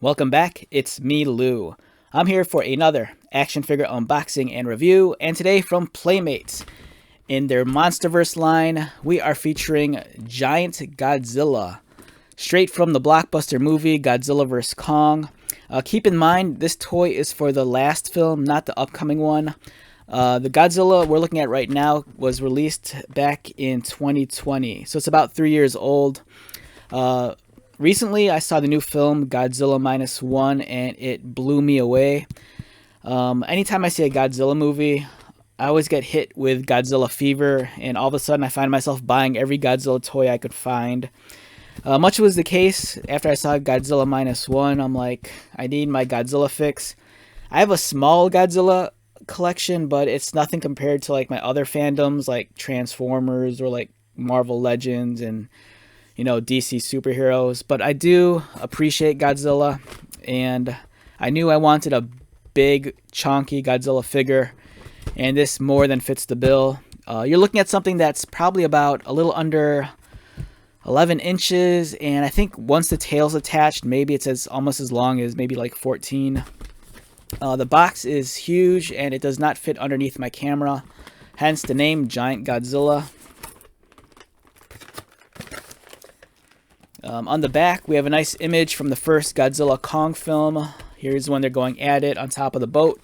Welcome back, it's me, Lou. I'm here for another action figure unboxing and review, and today from Playmates. In their Monsterverse line, we are featuring Giant Godzilla, straight from the blockbuster movie Godzilla vs. Kong. Keep in mind, this toy is for the last film, not the upcoming one. The Godzilla we're looking at right now was released back in 2020, so it's about 3 years old. Recently, I saw the new film Godzilla -1, and it blew me away. Anytime I see a Godzilla movie, I always get hit with Godzilla fever, and all of a sudden I find myself buying every Godzilla toy I could find. Much was the case after I saw Godzilla -1. I'm like, I need my Godzilla fix. I have a small Godzilla collection, but it's nothing compared to like my other fandoms like Transformers or like Marvel Legends and DC superheroes. But I do appreciate Godzilla, and I knew I wanted a big chunky Godzilla figure, and this more than fits the bill. You're looking at something that's probably about a little under 11 inches, and I think once the tail's attached, maybe it's almost as long as maybe like 14. The box is huge, and it does not fit underneath my camera, hence the name Giant Godzilla. On the back, we have a nice image from the first Godzilla Kong film. Here's when they're going at it on top of the boat.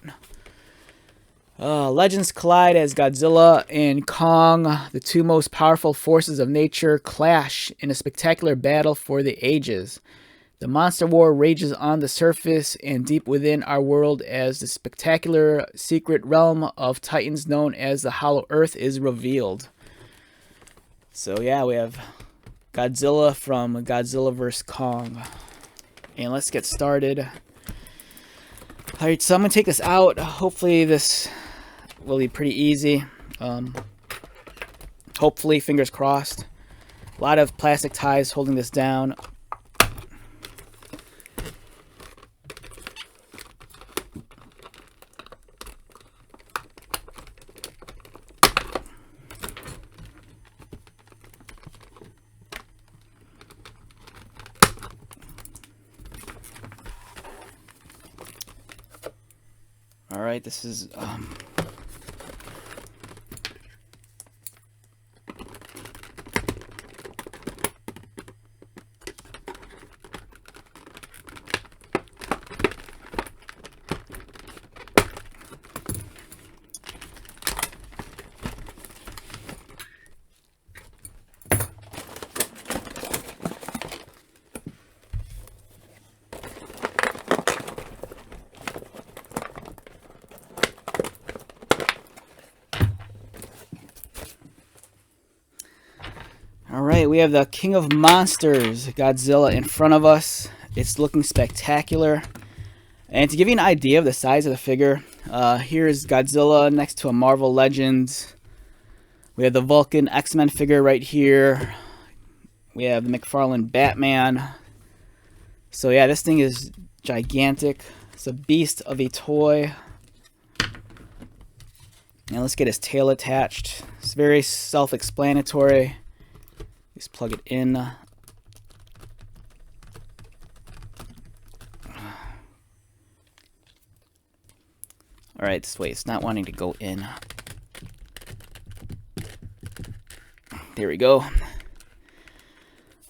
Legends collide as Godzilla and Kong, the two most powerful forces of nature, clash in a spectacular battle for the ages. The monster war rages on the surface and deep within our world as the spectacular secret realm of titans known as the Hollow Earth is revealed. So yeah, we have Godzilla from Godzilla vs. Kong. And let's get started. Alright, so I'm going to take this out. Hopefully this will be pretty easy. Hopefully, fingers crossed. A lot of plastic ties holding this down. All right, this is Alright, we have the King of Monsters, Godzilla, in front of us. It's looking spectacular. And to give you an idea of the size of the figure, here is Godzilla next to a Marvel Legends. We have the Vulcan X-Men figure right here. We have the McFarlane Batman. So yeah, this thing is gigantic. It's a beast of a toy. Now let's get his tail attached. It's very self-explanatory. Just plug it in. Alright, this way it's not wanting to go in. There we go.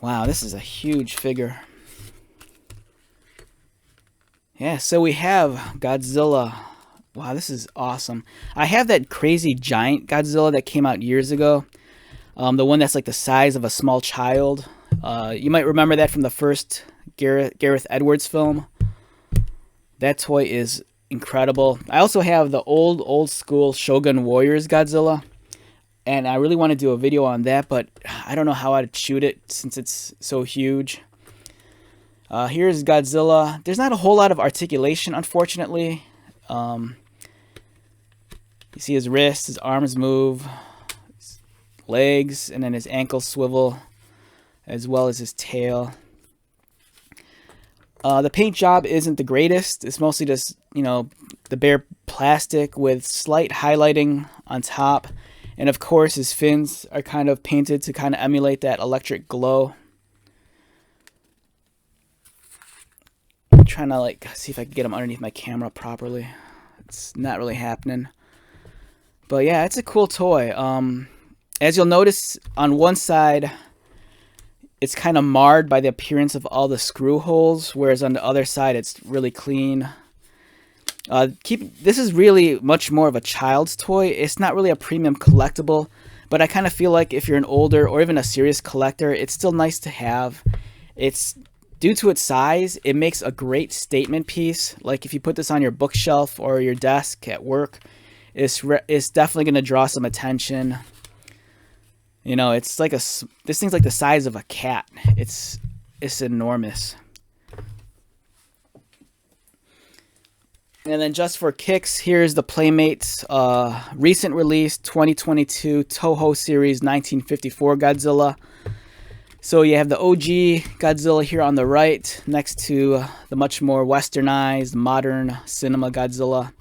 Wow, this is a huge figure. Yeah, so we have Godzilla. Wow, this is awesome. I have that crazy giant Godzilla that came out years ago. The one that's like the size of a small child. You might remember that from the first Gareth Edwards film. That toy is incredible. I also have the old school Shogun Warriors Godzilla. And I really want to do a video on that, but I don't know how I'd shoot it since it's so huge. Here's Godzilla. There's not a whole lot of articulation, unfortunately. You see his wrists, his arms move, his legs, and then his ankles swivel, as well as his tail. The paint job isn't the greatest. It's mostly just, the bare plastic with slight highlighting on top. And of course, his fins are kind of painted to kind of emulate that electric glow. trying to like see if I can get him underneath my camera properly. It's not really happening. But yeah, it's a cool toy. As you'll notice, on one side, it's kind of marred by the appearance of all the screw holes, whereas on the other side, it's really clean. This is really much more of a child's toy. It's not really a premium collectible, but I kind of feel like if you're an older or even a serious collector, it's still nice to have. It's due to its size, it makes a great statement piece. Like if you put this on your bookshelf or your desk at work, it's definitely going to draw some attention. You know, it's like this thing's like the size of a cat. It's enormous. And then just for kicks, here's the Playmates recent release 2022 Toho Series 1954 Godzilla. So you have the OG Godzilla here on the right, next to the much more westernized, modern cinema Godzilla.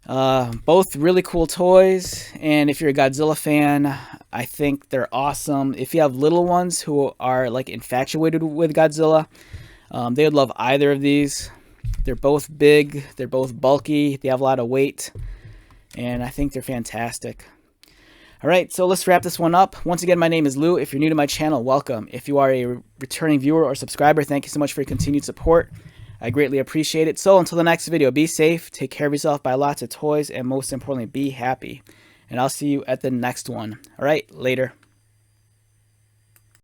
Both really cool toys, and if you're a Godzilla fan, I think they're awesome. If you have little ones who are like infatuated with Godzilla, they would love either of these. They're both big, they're both bulky, they have a lot of weight, and I think they're fantastic. Alright, so let's wrap this one up. Once again, my name is Lou. If you're new to my channel, welcome. If you are a returning viewer or subscriber, thank you so much for your continued support. I greatly appreciate it. So until the next video, be safe, take care of yourself, buy lots of toys, and most importantly, be happy. And I'll see you at the next one. Alright, later.